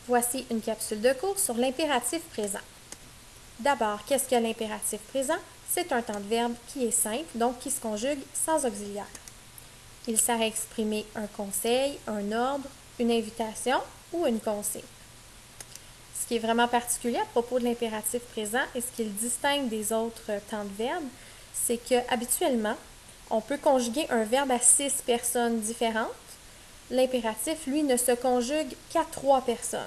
Voici une capsule de cours sur l'impératif présent. D'abord, qu'est-ce que l'impératif présent? C'est un temps de verbe qui est simple, donc qui se conjugue sans auxiliaire. Il sert à exprimer un conseil, un ordre, une invitation ou une consigne. Ce qui est vraiment particulier à propos de l'impératif présent et ce qui le distingue des autres temps de verbe, c'est qu'habituellement, on peut conjuguer un verbe à 6 personnes différentes. L'impératif, lui, ne se conjugue qu'à 3 personnes.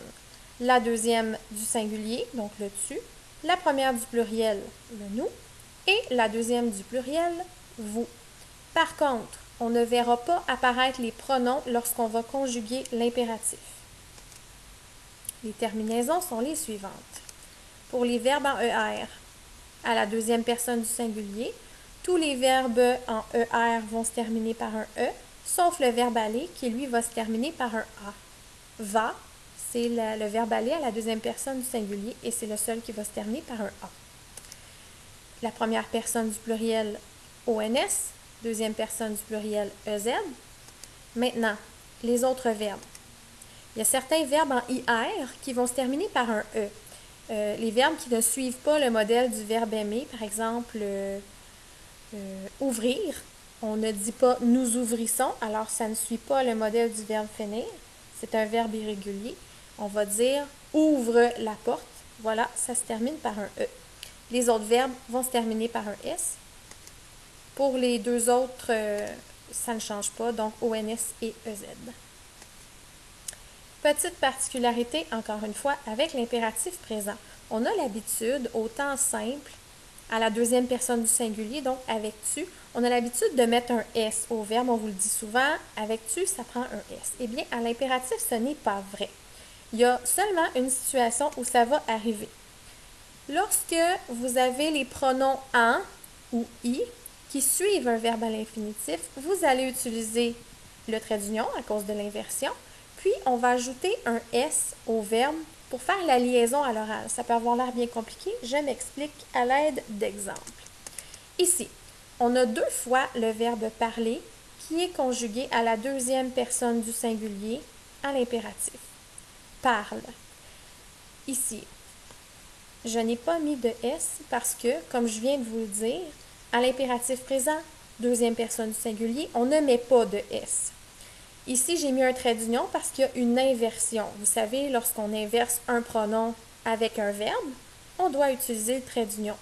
La deuxième du singulier, donc le tu, la première du pluriel, le nous, et la deuxième du pluriel, vous. Par contre, on ne verra pas apparaître les pronoms lorsqu'on va conjuguer l'impératif. Les terminaisons sont les suivantes. Pour les verbes en ER, à la deuxième personne du singulier, tous les verbes en ER vont se terminer par un E, sauf le verbe aller qui, lui, va se terminer par un A. Va, c'est le verbe aller à la deuxième personne du singulier et c'est le seul qui va se terminer par un A. La première personne du pluriel ONS, deuxième personne du pluriel EZ. Maintenant, les autres verbes. Il y a certains verbes en IR qui vont se terminer par un E. Les verbes qui ne suivent pas le modèle du verbe aimer, par exemple, ouvrir, on ne dit pas nous ouvrissons, alors ça ne suit pas le modèle du verbe finir. C'est un verbe irrégulier. On va dire ouvre la porte. Voilà, ça se termine par un E. Les autres verbes vont se terminer par un S. Pour les deux autres, ça ne change pas, donc ONS et EZ. Petite particularité, encore une fois, avec l'impératif présent. On a l'habitude, au temps simple, à la deuxième personne du singulier, donc avec tu, on a l'habitude de mettre un S au verbe, on vous le dit souvent, avec tu, ça prend un S. Eh bien, à l'impératif, ce n'est pas vrai. Il y a seulement une situation où ça va arriver. Lorsque vous avez les pronoms en ou i qui suivent un verbe à l'infinitif, vous allez utiliser le trait d'union à cause de l'inversion, puis on va ajouter un S au verbe pour faire la liaison à l'oral. Ça peut avoir l'air bien compliqué, je m'explique à l'aide d'exemples. Ici, on a deux fois le verbe parler qui est conjugué à la deuxième personne du singulier à l'impératif. Parle. Ici, je n'ai pas mis de S parce que, comme je viens de vous le dire, à l'impératif présent, deuxième personne du singulier, on ne met pas de S. Ici, j'ai mis un trait d'union parce qu'il y a une inversion. Vous savez, lorsqu'on inverse un pronom avec un verbe, on doit utiliser le trait d'union.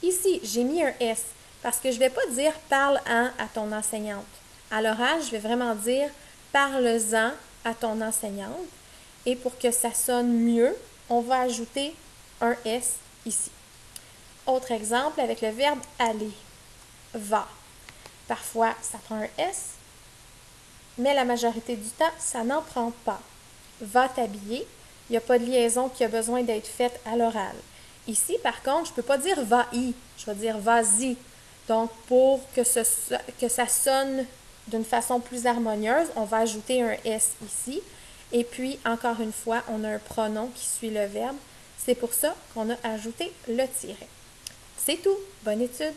Ici, j'ai mis un S parce que je ne vais pas dire « parle-en à ton enseignante ». À l'oral, je vais vraiment dire « parle-en à ton enseignante ». Et pour que ça sonne mieux, on va ajouter un S ici. Autre exemple avec le verbe « aller ». Va. Parfois, ça prend un S, mais la majorité du temps, ça n'en prend pas. Va t'habiller, il n'y a pas de liaison qui a besoin d'être faite à l'oral. Ici, par contre, je ne peux pas dire va-y, je vais dire vas-y. Donc, pour que ça sonne d'une façon plus harmonieuse, on va ajouter un S ici. Et puis, encore une fois, on a un pronom qui suit le verbe. C'est pour ça qu'on a ajouté le tiret. C'est tout. Bonne étude!